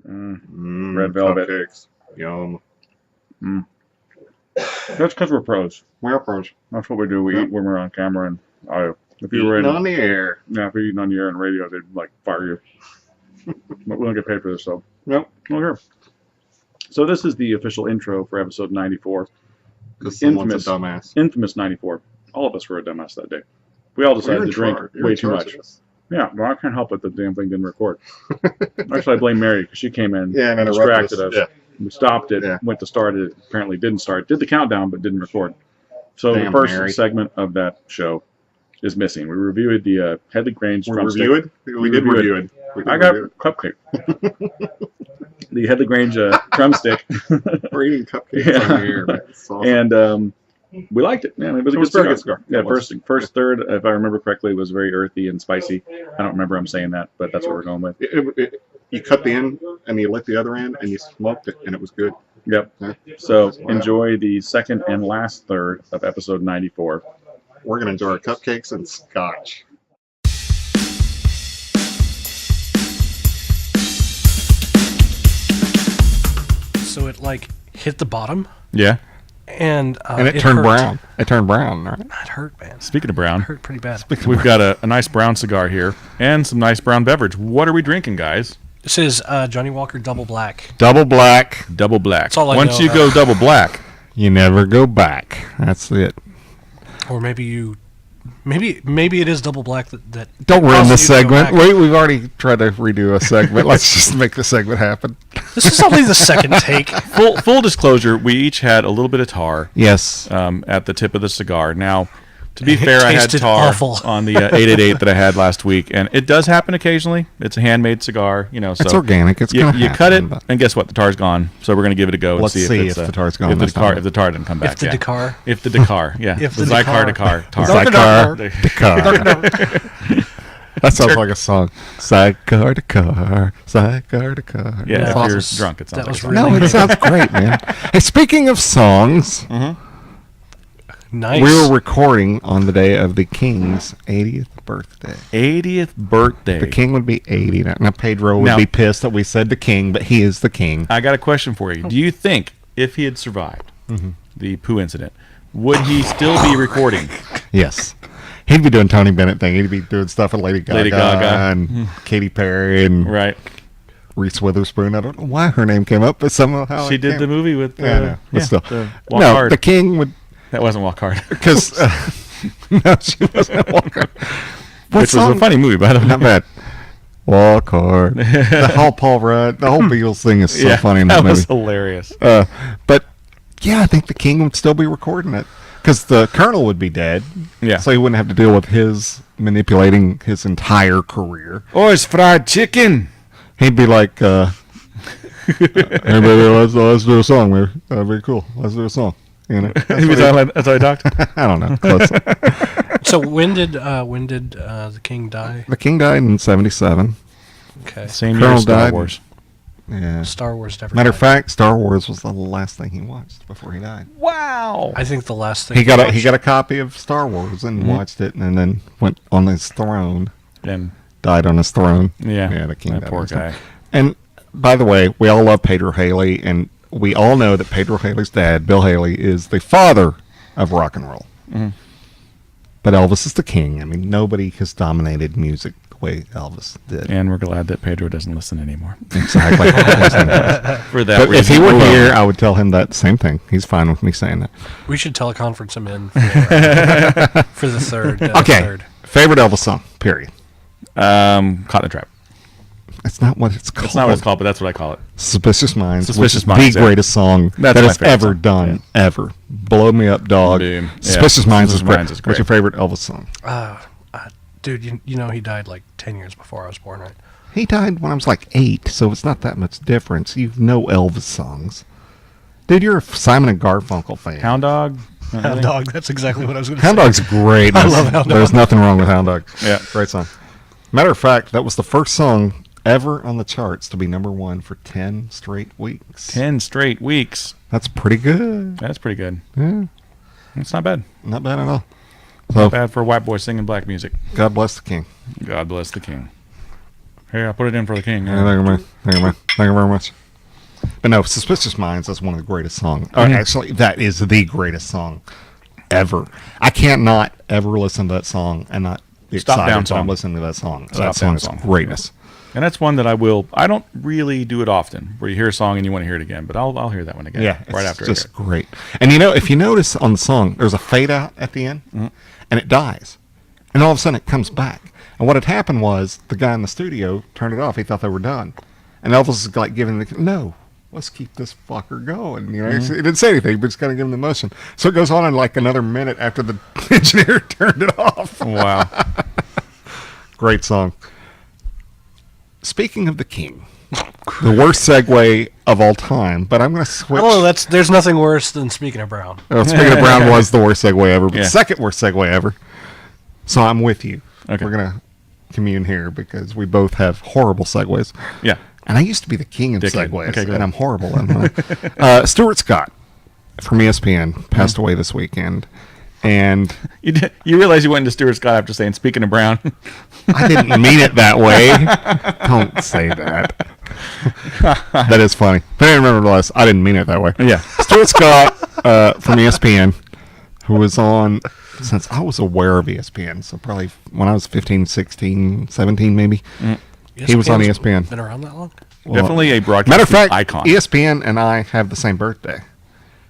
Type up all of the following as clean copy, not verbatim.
Red velvet. Cupcakes. Yum. That's because we're pros. We're pros. That's what we do. We eat when we're on camera and audio. If you were on the air. Yeah, if you're eating on the air and radio, they'd like fire you. But we don't get paid for this, so. Nope. Well, here. So this is the official intro for episode 94. Because someone's a dumbass. Infamous 94. All of us were a dumbass that day. We all decided to drink way too much. Yeah, well, I can't help it. The damn thing didn't record. Actually, I blame Mary because she came in and distracted us. Yeah. We stopped it, went to start it. Apparently didn't start. Did the countdown, but didn't record. So the first segment of that show is missing. We reviewed the Headley Grange drumstick. We did review it. I got cupcake. The Headley Grange drumstick. We're eating cupcakes on here. Awesome. And we liked it. Man, it was a good cigar. Yeah, first third, if I remember correctly, was very earthy and spicy. I don't remember him saying that, but that's what we're going with. You cut the end, and you lit the other end, and you smoked it, and it was good. Yep. Yeah. So enjoy the second and last third of episode 94. We're going to enjoy our cupcakes and scotch. So it hit the bottom. Yeah. And it turned brown. It turned brown, right? It hurt, man. Speaking of brown. It hurt pretty bad. We've got a nice brown cigar here and some nice brown beverage. What are we drinking, guys? This is Johnny Walker Double Black. Double black. Double black. That's all I Once know you about. go double black, you never go back. That's it. Or maybe it is double black that don't ruin the segment. We've already tried to redo a segment. Let's just make the segment happen. This is only the second take. Full disclosure, we each had a little bit of tar. Yes. At the tip of the cigar. Now, to be fair, I had tar awful. on the 888 that I had last week, and it does happen occasionally. It's a handmade cigar, so it's organic. It's you cut it, and guess what? The tar's gone. So we're going to give it a go. Let's and see if the tar's gone. If the tar didn't come back. If the Dakar. If the Dakar, yeah. If the Zycar Dakar. Dakar. That sounds like a song. Zycar Dakar. Yeah, No, if you're drunk, it sounds like No, it sounds great, man. Hey, speaking of songs, Nice. we were recording on the day of the King's 80th birthday. 80th birthday. The King would be 80. Now, Pedro would be pissed that we said the King, but he is the King. I got a question for you. Do you think if he had survived the poo incident, would he still be recording? Yes. He'd be doing Tony Bennett thing. He'd be doing stuff with Lady Gaga. And Katy Perry and Reese Witherspoon. I don't know why her name came up, but somehow she did the movie with still. Hard. The King would. That wasn't Walk Hard. Because no, she wasn't Walk Hard. Which was a funny movie, by the way. Not bad. Walk Hard. The whole Paul Rudd, the whole Beatles thing is so funny in that movie. That was hilarious. But yeah, I think the King would still be recording it. Because the Colonel would be dead. Yeah. So he wouldn't have to deal with his manipulating his entire career. Oh, it's fried chicken. He'd be like, hey, baby, let's do a song, man. That'd be cool. Let's do a song. That's how he talked? I don't know. Close. So when did the King die? The King died in 1977. Okay. Same year as Star Wars. Yeah. Star Wars never Matter died. of fact, Star Wars was the last thing he watched before he died. Wow. I think the last thing he got a copy of Star Wars and watched it, and then went on his throne and died on his throne. Yeah. The King that died poor guy. And by the way, we all love Pedro Haley, and we all know that Pedro Haley's dad, Bill Haley, is the father of rock and roll. But Elvis is the king. I mean, nobody has dominated music the way Elvis did. And we're glad that Pedro doesn't listen anymore. Exactly. For that but if he were here, I would tell him that same thing. He's fine with me saying that. We should teleconference him in for the third. Okay. Favorite Elvis song, period. Caught in the Trap. That's not what it's called. It's not what it's called, but that's what I call it. Suspicious Minds. Suspicious Minds. The greatest song that is ever song. done, ever. Blow Me Up, Dog. Boom. Suspicious Minds is great. great. What's your favorite Elvis song? Dude, you know he died like 10 years before I was born, right? He died when I was like 8, so it's not that much difference. You know Elvis songs. Dude, you're a Simon and Garfunkel fan. Hound Dog? Hound Dog, that's exactly what I was going to say. Hound Dog's great. I love Hound Dog. There's nothing wrong with Hound Dog. Yeah. Great song. Matter of fact, that was the first song ever on the charts to be number 1 for 10 straight weeks. 10 straight weeks. That's pretty good. That's pretty good. Yeah. It's not bad. Not bad at all. Not bad for a white boy singing black music. God bless the King. God bless the King. Hey, I put it in for the king. Thank you, man. Thank you very much. But no, Suspicious Minds, that's one of the greatest songs. Actually, that is the greatest song ever. I can't not ever listen to that song and not be excited when I'm listening to that song. That song is greatness. And that's one that I don't really do it often, where you hear a song and you want to hear it again, but I'll hear that one again. Yeah, right after. It's just great. And if you notice on the song, there's a fade out at the end, and it dies. And all of a sudden it comes back. And what had happened was the guy in the studio turned it off. He thought they were done. And Elvis is like giving no, let's keep this fucker going. He didn't say anything, but just kind of give him the motion. So it goes on in like another minute after the engineer turned it off. Wow. Great song. Speaking of the king, the worst segue of all time, but I'm going to switch. Oh, there's nothing worse than Speaking of Brown. Speaking of Brown was the worst segue ever, but the second worst segue ever. So I'm with you. Okay. We're going to commune here because we both have horrible segues. Yeah. And I used to be the king of segues, okay, and I'm horrible. Stuart Scott from ESPN passed away this weekend. And you realize you went into Stuart Scott after saying, speaking of Brown. I didn't mean it that way. Don't say that. That is funny. But I remember less. I didn't mean it that way. Yeah. Stuart Scott from ESPN, who was on since I was aware of ESPN. So probably when I was 15, 16, 17 maybe. He was on ESPN. Been around that long? Well, definitely a broadcast matter of fact, icon. ESPN and I have the same birthday.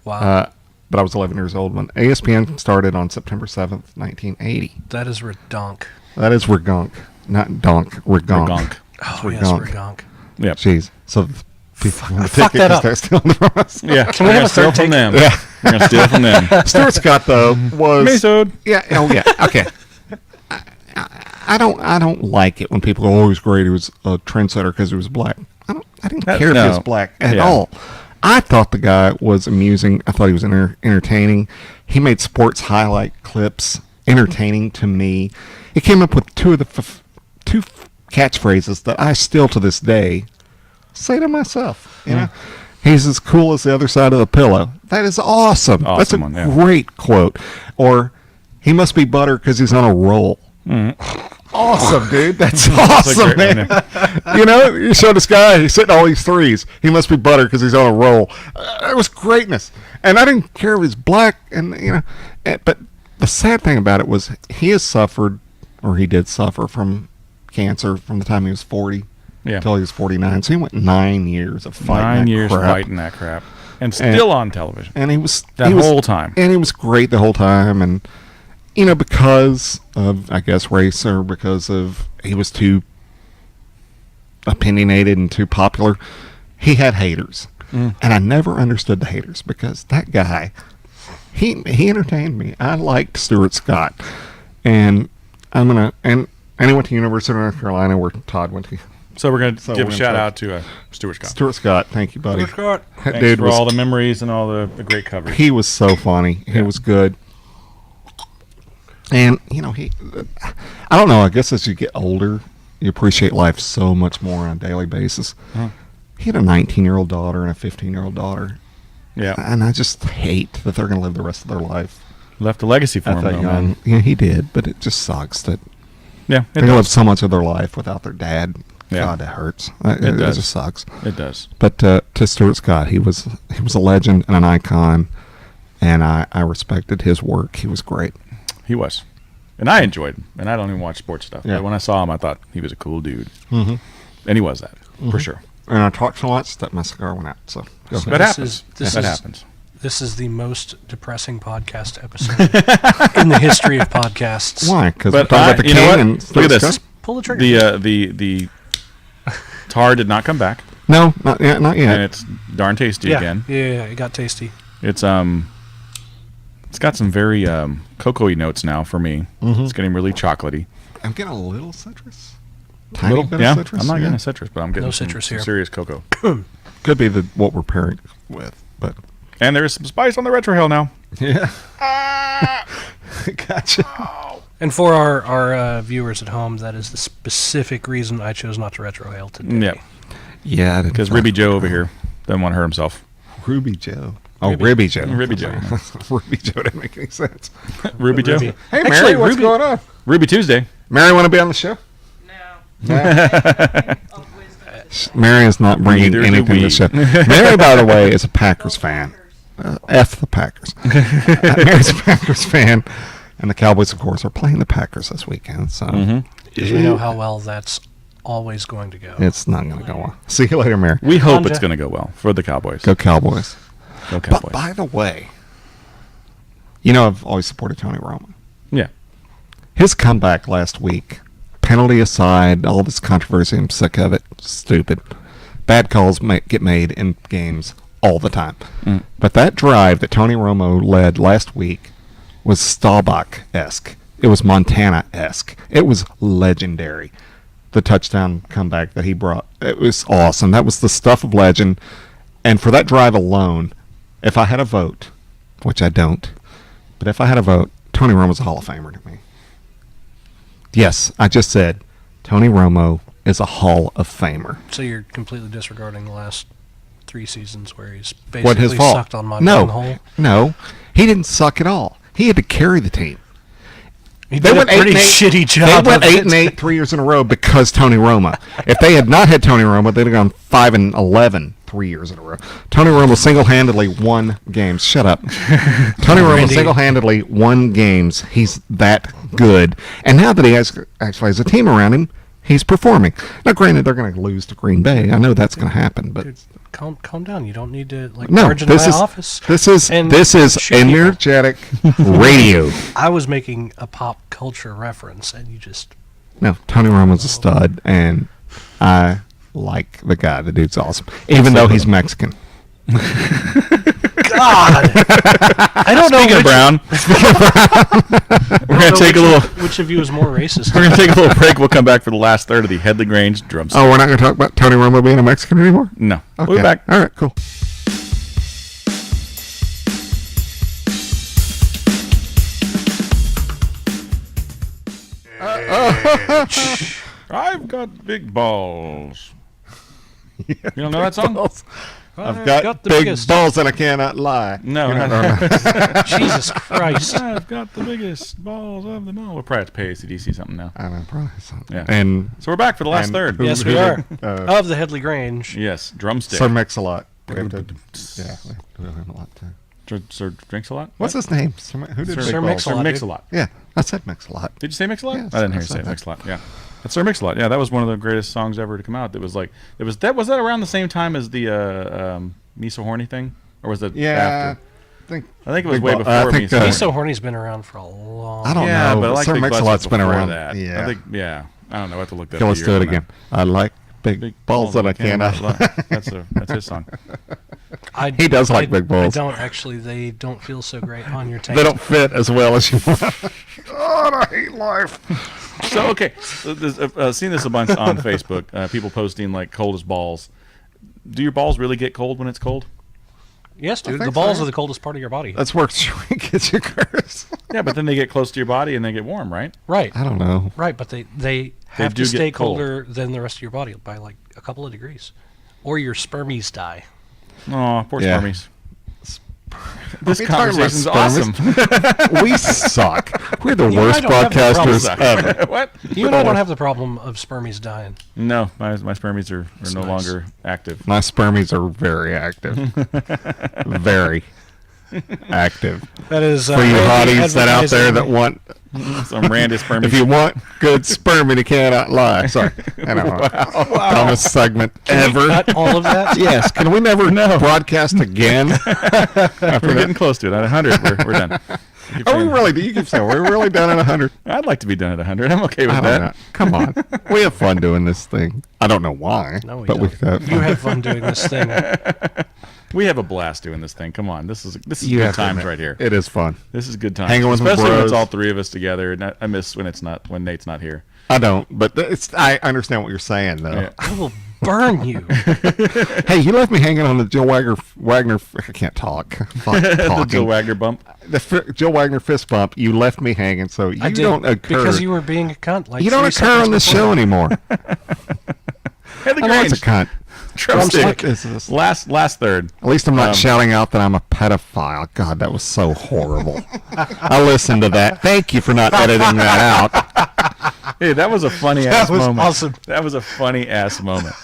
Wow. But I was 11 years old when ESPN started on September 7th, 1980. That is redonk. That is Regonk. Not donk, Regonk. Oh, yes, Regonk. Yeah. Jeez. So fuck that up. Start stealing from us. Yeah. Can we have a steal third from take? them? Yeah. We're going to steal from them. Stuart Scott, though, was... Mesod. Yeah. Oh, yeah. Okay. I don't like it when people go, oh, he's great. He was a trendsetter because he was black. I didn't care if he was black at all. I thought the guy was amusing. I thought he was entertaining. He made sports highlight clips entertaining to me. He came up with two catchphrases that I still to this day say to myself. You know, he's as cool as the other side of the pillow. That is awesome. That's a great quote. Or he must be butter because he's on a roll. Awesome, dude. That's awesome, man. You know, you show this guy, he's hitting all these threes. He must be butter because he's on a roll. It was greatness. And I didn't care if he's black. And you know, but the sad thing about it was he did suffer from cancer from the time he was 40 until he was 49. So he went 9 years of fighting fighting that crap. And still on television. And he was... whole time. And he was great the whole time. And... You know, because of, I guess, race or because of he was too opinionated and too popular, he had haters. And I never understood the haters because that guy, he entertained me. I liked Stuart Scott. And and he went to University of North Carolina where Todd went to. So we're going to give a shout out to Stuart Scott. Stuart Scott, thank you, buddy. Stuart Scott. Thanks for all the memories and all the great coverage. He was so funny. He was good. And, you know, I don't know, I guess as you get older, you appreciate life so much more on a daily basis. He had a 19-year-old daughter and a 15-year-old daughter. Yeah. And I just hate that they're going to live the rest of their life. Left a legacy for him, though, man. Yeah, he did, but it just sucks that they're going to live so much of their life without their dad. Yeah. God, that hurts. It just sucks. It does. But to Stuart Scott, he was a legend and an icon, and I respected his work. He was great. He was. And I enjoyed him. And I don't even watch sports stuff. Yeah. But when I saw him, I thought he was a cool dude. And he was that, for sure. And I talked so much that my cigar went out. So that happens. That happens. This is the most depressing podcast episode in the history of podcasts. Why? Because we're talking about the king and look at this. Pull the trigger. The tar did not come back. No, not yet. And it's darn tasty again. Yeah, it got tasty. It's got some very cocoa-y notes now for me. It's getting really chocolatey. I'm getting a little citrus. Tiny bit of citrus. I'm not getting a citrus, but I'm getting no some citrus here. Serious cocoa. Could be what we're pairing with, but and there's some spice on the retrohale now. Yeah. Gotcha. And for our viewers at home, that is the specific reason I chose not to retrohale today. Yep. Yeah, because Ribby Joe over here doesn't want to hurt himself. Ruby Joe. Oh, Ribby Joe. Ribby Joe. Ruby Joe didn't make any sense. Ruby Joe. Hey, Mary, what's going on? Ruby Tuesday. Mary, want to be on the show? No. Mary is not bringing anything to the show. Mary, by the way, is a Packers fan. F the Packers. Mary's a Packers fan. And the Cowboys, of course, are playing the Packers this weekend. So we know how well that's always going to go. It's not going to go well. See you later, Mary. We hope it's going to go well for the Cowboys. Go Cowboys. Go Cowboys. But by the way, you know I've always supported Tony Romo. Yeah. His comeback last week, penalty aside, all this controversy, I'm sick of it. Stupid. Bad calls get made in games all the time. But that drive that Tony Romo led last week was Staubach-esque. It was Montana-esque. It was legendary. The touchdown comeback that he brought. It was awesome. That was the stuff of legend. And for that drive alone, if I had a vote, which I don't, but if I had a vote, Tony Romo's a Hall of Famer to me. Yes, I just said Tony Romo is a Hall of Famer. So you're completely disregarding the last 3 seasons where he's basically sucked on my hole? No, he didn't suck at all. He had to carry the team. He did a pretty shitty job. They went 8-8 3 years in a row because Tony Romo. If they had not had Tony Romo, they'd have gone 5-11 3 years in a row. Tony Romo single-handedly won games. Shut up. Tony Romo single-handedly won games. He's that good. And now that he actually has a team around him, he's performing. Now, granted, they're going to lose to Green Bay. I know that's going to happen, but dude, calm down. You don't need to barge into my office. This is energetic radio. I was making a pop culture reference, and you just no. Tony Romo's a stud, and I like the guy. The dude's awesome, even though he's Mexican. God, I don't know. Speaking of Brown, we're going to take a little. Which of you is more racist? We're going to take a little break. We'll come back for the last third of the Headley Grange drum set. Oh, we're not going to talk about Tony Romo being a Mexican anymore? No. Okay. We'll be back. All right, cool. I've got big balls. You don't know that song? I've got the big balls and I cannot lie. No. Jesus Christ. I've got the biggest balls of them all. We'll probably have to pay AC/DC something now. I know, probably something. Yeah. And so we're back for the last third. Yes, we are. Of the Headley Grange. Yes, drumstick. Sir Mix-a-Lot. We have to him a lot too. Sir Drinks a Lot? What's his name? Who did Sir Mix-a-Lot? Mix-a-Lot. Yeah, I said Mix-a-Lot. Did you say Mix-a-Lot? Yes, I didn't hear you say Mix-a-Lot. Yeah. That's Sir Mix-a-Lot. Yeah, that was one of the greatest songs ever to come out. Was that around the same time as the Me So Horny thing? Or was it after? I think it was way before Me So Horny. Me So Horny's been around for a long time. I don't know. But I like Sir Mix-a-Lot's been around. That. Yeah. I think, I don't know. I have to look that up. Let's do it again. I like big balls that I cannot. That's his song. He does like big balls. I don't actually. They don't feel so great on your taste. They don't fit as well as you want. God, I hate life. So, okay. I've seen this a bunch on Facebook. People posting, like, coldest balls. Do your balls really get cold when it's cold? Yes, dude. The balls are the coldest part of your body. That's where shrinkage occurs. Yeah, but then they get close to your body and they get warm, right? Right. I don't know. Right, but they have to stay colder than the rest of your body by, like, a couple of degrees. Or your spermies die. Oh, poor spermies. This conversation's awesome. We suck. We're the worst broadcasters ever. What? You and I don't have the problem of spermies dying. No, my spermies are no longer active. My spermies are very active. Very active. That is for you hotties that out there that want some Randy spermies. If you want good sperm and you cannot lie. Sorry. I know. Wow. Dumbest segment ever. Cut all of that? Yes. Can we never broadcast again? We're getting close to it. At 100, we're done. Are we really? You keep saying we're really done at 100. I'd like to be done at 100. I'm okay with that. Come on. We have fun doing this thing. I don't know why. No, we but don't. You have fun doing this thing. We have a blast doing this thing. Come on, this is good times right here. It is fun. This is good times, hanging with especially bros. when it's all three of us together. And I miss when Nate's not here. I don't, but I understand what you're saying though. Yeah. I will burn you. Hey, you left me hanging on the Joe Wagner. I can't talk. The Joe Wagner bump. The Joe Wagner fist bump. You left me hanging, so you don't occur because you were being a cunt. Like you don't occur on this show anymore. Headley Grange. A cunt. Drumstick. Last third. At least I'm not shouting out that I'm a pedophile. God, that was so horrible. I listened to that. Thank you for not editing that out. Hey, that was a funny ass moment. Awesome. That was a funny ass moment.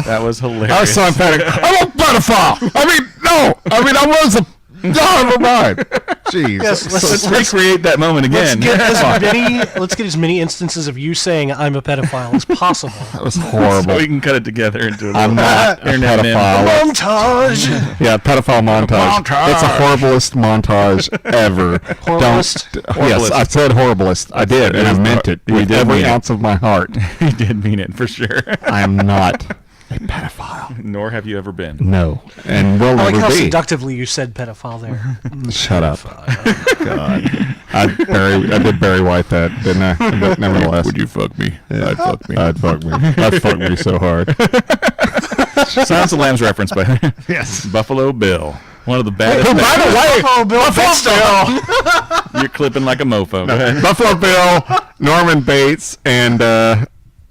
That was hilarious. I was so emphatic. I'm a pedophile. I was a. No, never mind. Jeez. Yes, let's recreate that moment again. Let's get as many instances of you saying I'm a pedophile as possible. That was horrible. So we can cut it together into a I'm not a pedophile. Montage. Yeah, pedophile montage. It's a horriblest montage ever. Horriblest? Yes, I said horriblest. I did, and I meant it with every ounce of my heart. He did mean it, for sure. I am not a pedophile. Nor have you ever been. No, and will never be. I like how seductively you said pedophile there. Shut up. God. I did Barry White that, didn't I? But nevertheless. Would you fuck me? Yeah. I'd fuck me. I'd fuck me so hard. Silence of the Lambs reference, by yes. Buffalo Bill. One of the baddest. By the way, Buffalo Bill. You're clipping like a mofo. No, Buffalo Bill, Norman Bates, and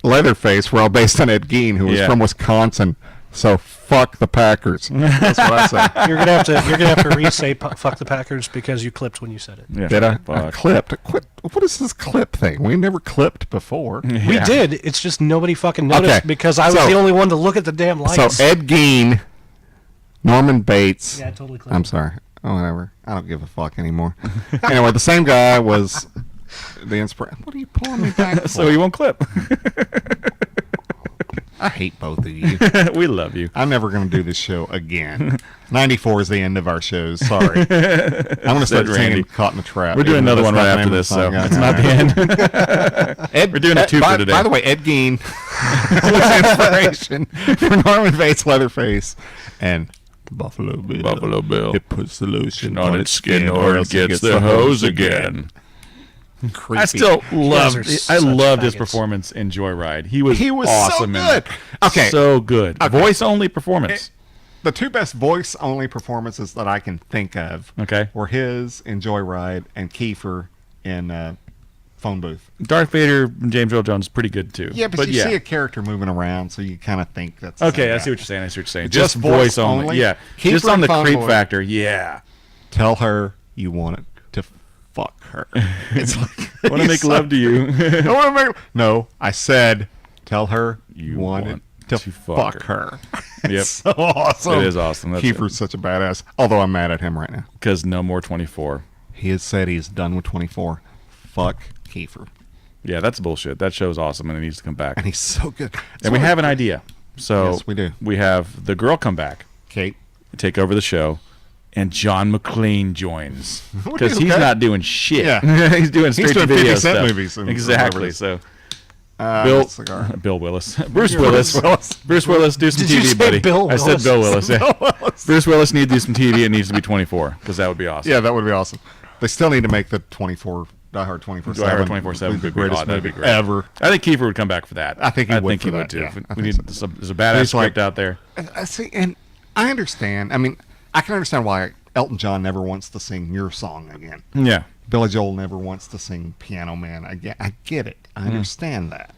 Leatherface were all based on Ed Gein, who was from Wisconsin. So fuck the Packers. That's what I say. You're gonna have to re-say fuck the Packers because you clipped when you said it. Yeah. Did I? I clipped. What is this clip thing? We never clipped before. Yeah. We did. It's just nobody fucking noticed because I was the only one to look at the damn lights. So Ed Gein, Norman Bates. Yeah, totally clipped. I'm sorry. Oh, whatever. I don't give a fuck anymore. Anyway, the same guy was the inspiration. What are you pulling me back for? So he won't clip. I hate both of you. We love you. I'm never going to do this show again. 94 is the end of our shows. Sorry. I'm going to start singing Caught in the Trap. We're doing another one right after this, so it's not the end. We're doing a two for today. By the way, Ed Gein was inspiration for Norman Bates, Leatherface, and Buffalo Bill. Buffalo Bill. It puts the lotion on its skin or it gets the hose again. Creepy. I still loved his performance in Joyride. He was awesome. So good. Okay. So good. Okay. Voice only performance. The two best voice only performances that I can think of were his in Joyride and Kiefer in Phone Booth. Darth Vader and James Earl Jones is pretty good too. Yeah, but you see a character moving around, so you kind of think that's okay. I see what you're saying. Just voice only. Yeah. Kiefer just on the creep voice. factor. Yeah. Tell her you want it to fuck her. It's like want to make love to you. I want to make. No, I said tell her you want to fuck her. Yep. So awesome. It is awesome. Kiefer's such a badass. Although I'm mad at him right now because no more 24. He has said he's done with 24. Fuck Kiefer. Yeah, that's bullshit. That show's awesome, and it needs to come back. And he's so good. And we have an idea. So yes, we do. We have the girl come back. Kate. Take over the show. And John McClane joins because he's not doing shit. Yeah. He's doing straight to video 50 Cent stuff. movies. Exactly. So, Bill Willis, Bruce Willis, do some TV, buddy. Bill I said Bill Willis. Yeah. Bruce Willis needs to do some TV. It needs to be 24 because that would be awesome. Yeah, that would be awesome. They still need to make the 24. Die Hard 24/7. Die Hard 24/7 the greatest movie ever. I think Kiefer would come back for that. I think he would too. Yeah, we need there's a badass script out there. See, and I understand. I mean, I can understand why Elton John never wants to sing Your Song again. Yeah. Billy Joel never wants to sing Piano Man. I get it. I understand that.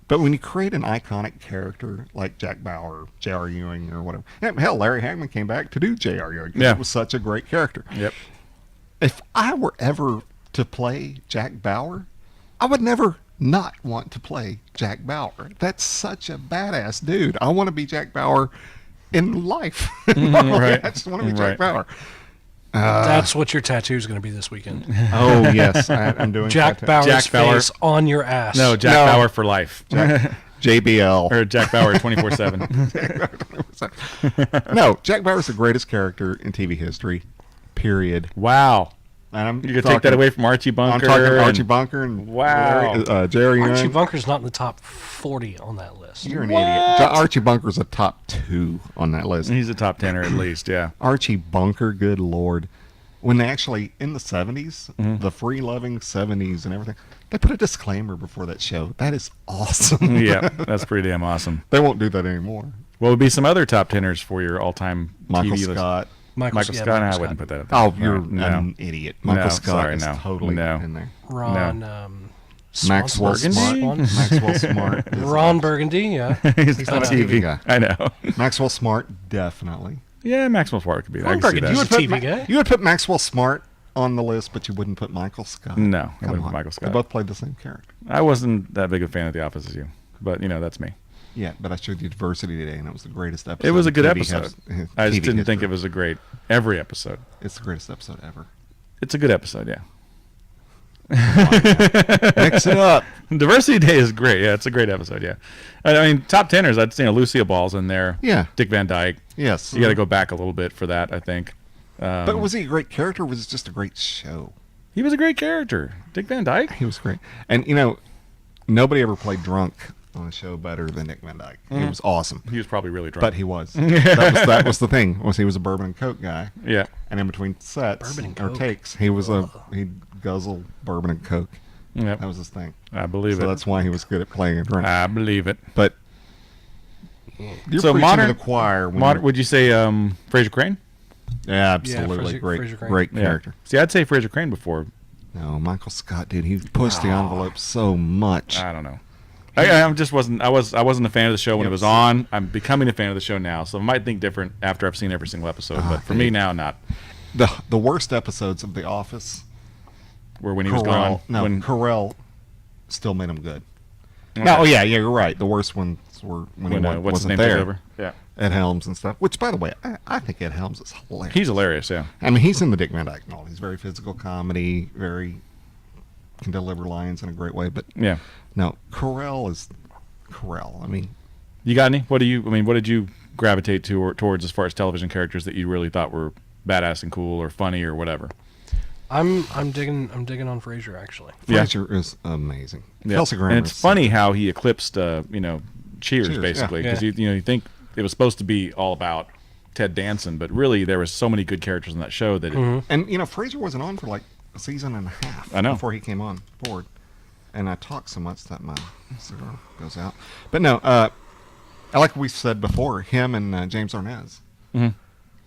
But when you create an iconic character like Jack Bauer, J.R. Ewing, or whatever, hell, Larry Hagman came back to do J.R. Ewing because it was such a great character. Yep. If I were ever to play Jack Bauer, I would never not want to play Jack Bauer. That's such a badass dude. I want to be Jack Bauer in life. Right. I just want to be Jack Bauer. That's what your tattoo is going to be this weekend. Oh, yes. I'm doing Jack Bauer's face on your ass. No, Jack Bauer for life. JBL. Or Jack Bauer 24/7. No, Jack Bauer's the greatest character in TV history, period. Wow. And you could take that away from Archie Bunker. I'm talking Archie Bunker and Jerry Archie Bunker's not in the top 40 on that list. You're an idiot. Archie Bunker's a top 2 on that list. He's a top 10er at least, yeah. Archie Bunker, good Lord. When they actually, in the 70s, the free-loving 70s and everything, they put a disclaimer before that show. That is awesome. Yeah, that's pretty damn awesome. They won't do that anymore. What would be some other top 10ers for your all-time Michael TV Scott. list? Michael Scott. I wouldn't put that up there. Oh, you're an idiot. Michael Scott is totally in there. Maxwell Smart. Ron Burgundy, yeah. He's not a TV guy. I know. Maxwell Smart, definitely. Yeah, Maxwell Smart could be there. Ron Burgundy's a TV guy. You would put Maxwell Smart on the list, but you wouldn't put Michael Scott. No, I wouldn't put Michael Scott. They both played the same character. I wasn't that big a fan of The Office as you, but that's me. Yeah, but I showed you Diversity today, and it was the greatest episode. It was a good episode. I just didn't think it was a great every episode. It's the greatest episode ever. It's a good episode, yeah. Mix it up. Diversity Day is great. Yeah, it's a great episode. Yeah, I mean, top teners. I'd say Lucille Ball's in there. Yeah, Dick Van Dyke. Yes, you got to go back a little bit for that, I think. But was he a great character? Or was it just a great show? He was a great character, Dick Van Dyke. He was great, and nobody ever played drunk on a show better than Dick Van Dyke. He was awesome. He was probably really drunk, but he was. that was the thing. Was he was a bourbon and coke guy? Yeah, and in between sets or takes, he'd guzzle bourbon and coke. Yep. That was his thing. I believe it. So that's why he was good at playing a drink. I believe it. But you're so preaching to the choir. Would you say Fraser Crane? Yeah, absolutely. Great character. Yeah. See, I'd say Fraser Crane before. No, Michael Scott, dude. He pushed the envelope so much. I don't know. I just wasn't. I wasn't a fan of the show when it was on. I'm becoming a fan of the show now, so I might think different after I've seen every single episode. But for me now, not. The worst episodes of The Office were when he was gone. No, Carell still made them good. Okay. No, you're right. The worst ones were when he wasn't there. Over? Yeah. Ed Helms and stuff. Which, by the way, I think Ed Helms is hilarious. He's hilarious, yeah. I mean, he's in the Dick Van Dyke Mall. He's very physical comedy, can deliver lines in a great way. But yeah, no, Carell is Carell. I mean, you got any? What did you gravitate towards as far as television characters that you really thought were badass and cool or funny or whatever? I'm digging on Frasier actually. Frasier is amazing. Yeah. Kelsey Grammer. And it's funny how he eclipsed Cheers basically, because you think it was supposed to be all about Ted Danson, but really there was so many good characters in that show that and Frasier wasn't on for like a season and a half before he came on board. And I talk so much that my cigar goes out. But no, like we said before, him and James Arnaz. Mm-hmm.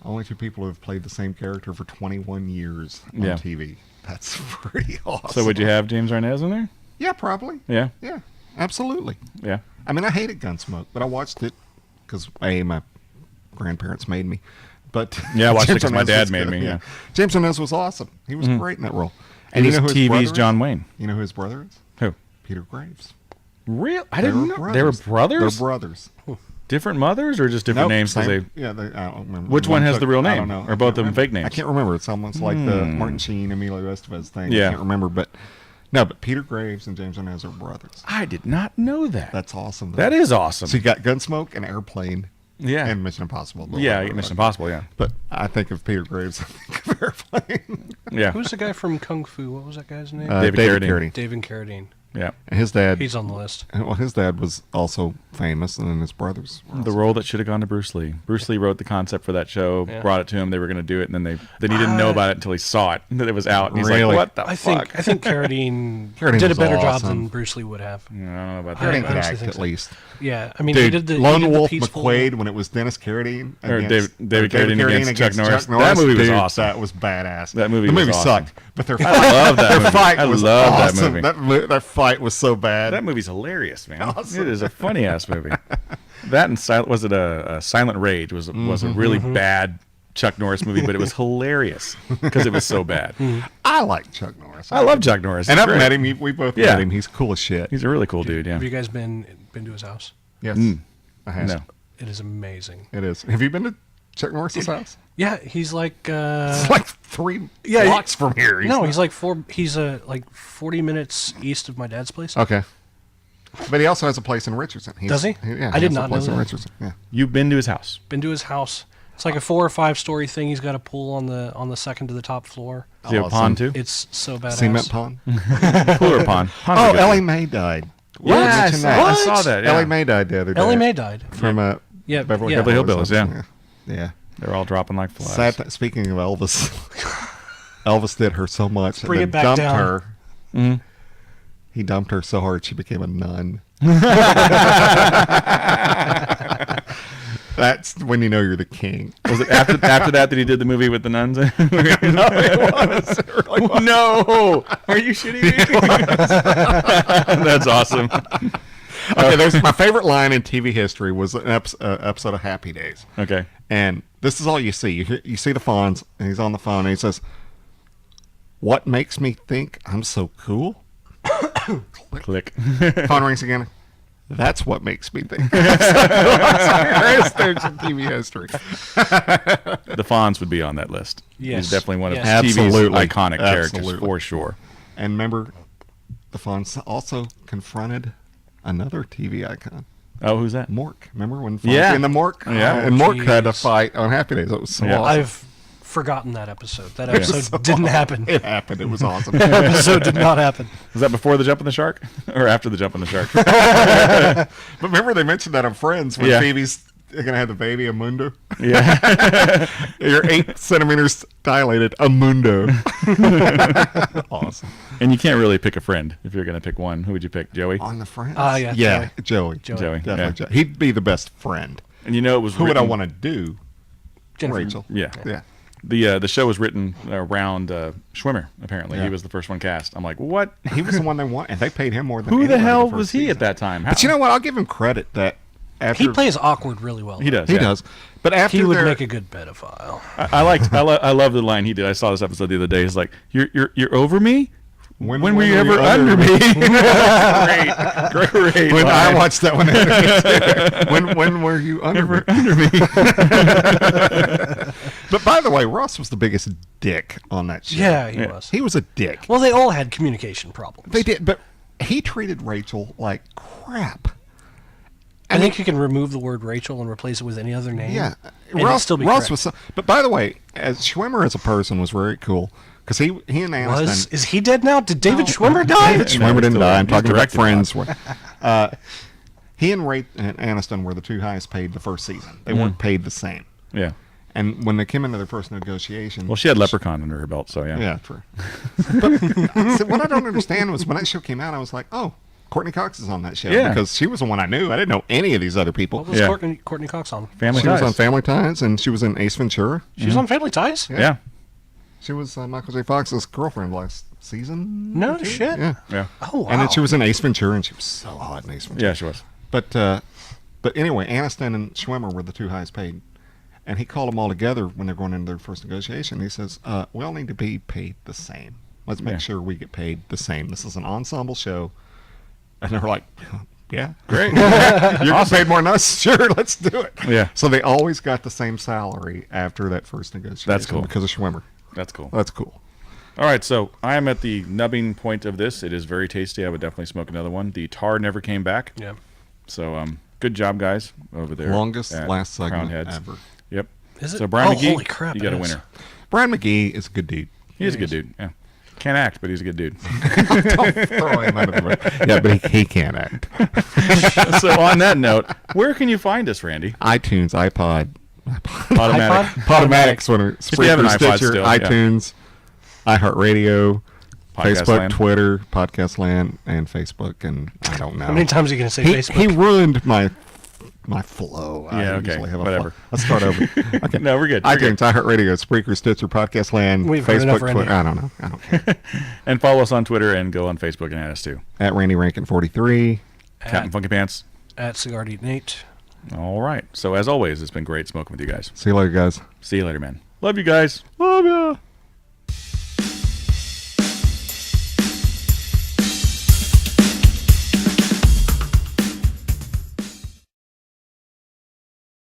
Only two people who have played the same character for 21 years on TV. That's pretty awesome. So would you have James Arnaz in there? Yeah, probably. Yeah? Yeah, absolutely. Yeah. I mean, I hated Gunsmoke, but I watched it because, my grandparents made me. But yeah, I watched it because my dad made me, yeah. James Arnaz was awesome. He was great in that role. And you know who TV's John Wayne. You know who his brother is? Who? Peter Graves. Real? I didn't know. They were brothers? They're brothers. Different mothers or just different names? I don't remember. Which one has the real name? I don't know. Or both of them fake names? I can't remember. It's almost like the Martin Sheen, Emilio Estevez thing. Yeah. I can't remember. But Peter Graves and James Arnaz are brothers. I did not know that. That's awesome. That is awesome. So you got Gunsmoke and Airplane. Yeah. And Mission Impossible. Yeah, Mission Impossible, yeah. But I think of Peter Graves, I think of Airplane. Yeah. Who's the guy from Kung Fu? What was that guy's name? David Carradine. David Carradine. Yeah. And his dad. He's on the list. Well, his dad was also famous, and then his brothers were the role that should have gone to Bruce Lee. Bruce Lee wrote the concept for that show, brought it to him. They were going to do it, and then he didn't know about it until he saw it, that it was out. And he's like, what the fuck? I think Carradine did a better job than Bruce Lee would have. I don't know about that. Carradine could act, at least. Yeah, I mean, dude, he did the Lone Wolf McQuaid when it was Dennis Carradine David Carradine against Chuck Norris. That movie was awesome. That was badass. That movie the movie was awesome. sucked, but their fight was awesome. That fight was so bad. That movie's hilarious, man. Awesome. It is a funny ass movie. That and Silent Rage was a really bad Chuck Norris movie, but it was hilarious because it was so bad. I like Chuck Norris. I love Chuck Norris. And I've met him. We both met him. He's cool as shit. He's a really cool dude. Yeah. Have you guys been to his house? Yes. I have. No. It is amazing. It is. Have you been to Chuck Norris's house? Yeah, he's like it's like 3 blocks from here. He's like 40 minutes east of my dad's place. Okay. But he also has a place in Richardson. Does he? Yeah, I did not know that. that. In Richardson. Yeah. You've been to his house? Been to his house. It's like a 4 or 5 story thing. He's got a pool on the second to the top floor. Is he a pond too? It's so badass. Cement pond? Pool or pond? Oh, Ellie Mae died. Yeah, I saw that. Yeah. Ellie Mae died the other day. Ellie Mae died. From Beverly Hillbillies, yeah. Yeah. They're all dropping like flies. Speaking of Elvis, Elvis did her so much. Bring and it back dumped down. her. Mm-hmm. He dumped her so hard she became a nun. That's when you know you're the king. Was it after that he did the movie with the nuns? No, it was. No, are you shitting me? That's awesome. Okay, there's my favorite line in TV history was an episode of Happy Days. Okay, and this is all you see. You see the Fonz, and he's on the phone, and he says, What makes me think I'm so cool? Click. Phone rings again. That's what makes me think. Greatest things in TV history. The Fonz would be on that list. Yes. He's definitely one of Absolutely. TV's iconic characters, for sure. And remember, the Fonz also confronted another TV icon. Oh, who's that? Mork. Remember when Fonzie and the Mork? Yeah. And Mork had a fight on Happy Days. It was so awesome. I've forgotten that episode. That episode didn't happen. It happened. It was awesome. That episode did not happen. Was that before the jump in the shark? Or after the jump in the shark? But remember they mentioned that on Friends when Phoebe's going to have the baby, a mundo? Yeah. You're 8 centimeters dilated, a mundo. Awesome. And you can't really pick a friend if you're going to pick one. Who would you pick? Joey? On the Friends? Yeah. Joey. Joey. Definitely Joey. He'd be the best friend. And you know it was Who would I want to do? Jennifer. Rachel. Yeah. The show was written around Schwimmer, apparently. He was the first one cast. I'm like, what? He was the one they wanted, and they paid him more than Who the anybody hell the was he season. at that time? How? But you know what? I'll give him credit that after... He plays awkward really well. He does. He does. But after He would make a good pedophile. I love the line he did. I saw this episode the other day. He's like, "You're over me? When were you ever under me?" Great. When I watched that one, when were you under me? But by the way, Ross was the biggest dick on that show. Yeah, he was. He was a dick. Well, they all had communication problems. They did, but he treated Rachel like crap. I think you can remove the word Rachel and replace it with any other name. Yeah, Ross was. But by the way, as Schwimmer as a person was very cool because he and Aniston. Is he dead now? Did David Schwimmer die? David Schwimmer didn't die. I'm talking about directed Friends. He and Aniston were the 2 highest paid the first season. They weren't paid the same. Yeah. And when they came into their first negotiation... Well, she had Leprechaun under her belt, so yeah. Yeah, true. But what I don't understand was when that show came out, I was like, oh, Courtney Cox is on that show. Yeah. Because she was the one I knew. I didn't know any of these other people. What was Courtney Cox on? Family She Ties. was on Family Ties, and she was in Ace Ventura. She was on Family Ties? Yeah. She was Michael J. Fox's girlfriend last season. No shit. Yeah. Oh, wow. And then she was in Ace Ventura, and she was so hot in Ace Ventura. Yeah, she was. But anyway, Aniston and Schwimmer were the 2 highest paid. And he called them all together when they're going into their first negotiation. He says, we all need to be paid the same. Let's make sure we get paid the same. This is an ensemble show. And they're like, yeah, great. You're getting paid more than us? Sure, let's do it. Yeah. So they always got the same salary after that first negotiation. That's cool. Because of Schwimmer. That's cool. That's cool. All right, so I am at the nubbing point of this. It is very tasty. I would definitely smoke another one. The tar never came back. Yeah. So good job, guys, over there. Longest last segment ever. Yep. Is it? So Brian McGee, holy crap, you got a winner. Brian McGee is a good dude. He is a good dude. Yeah. Can't act, but he's a good dude. Don't throw him under the bus. Yeah, but he can't act. So on that note, where can you find us, Randy? iTunes, iPod. Podomatic. Podomatics, If you have an Spreaker, iPod Stitcher, still, iTunes, iHeartRadio, Podcast Facebook, Land. Twitter, Podcast Land, and Facebook, and I don't know. How many times are you going to say Facebook? He ruined my flow. Yeah, I okay, usually have a whatever. flow. Let's start over. Okay. No, we're good. We're iTunes, iHeartRadio, Spreaker, Stitcher, Podcast Land, We've heard enough, Facebook, Randy. Twitter. I don't know. I don't care. And follow us on Twitter and go on Facebook and add us too. At Randy Rankin 43. Captain Funky Pants. At Cigar Deet Nate. All right. So as always, it's been great smoking with you guys. See you later, guys. See you later, man. Love you guys. Love ya.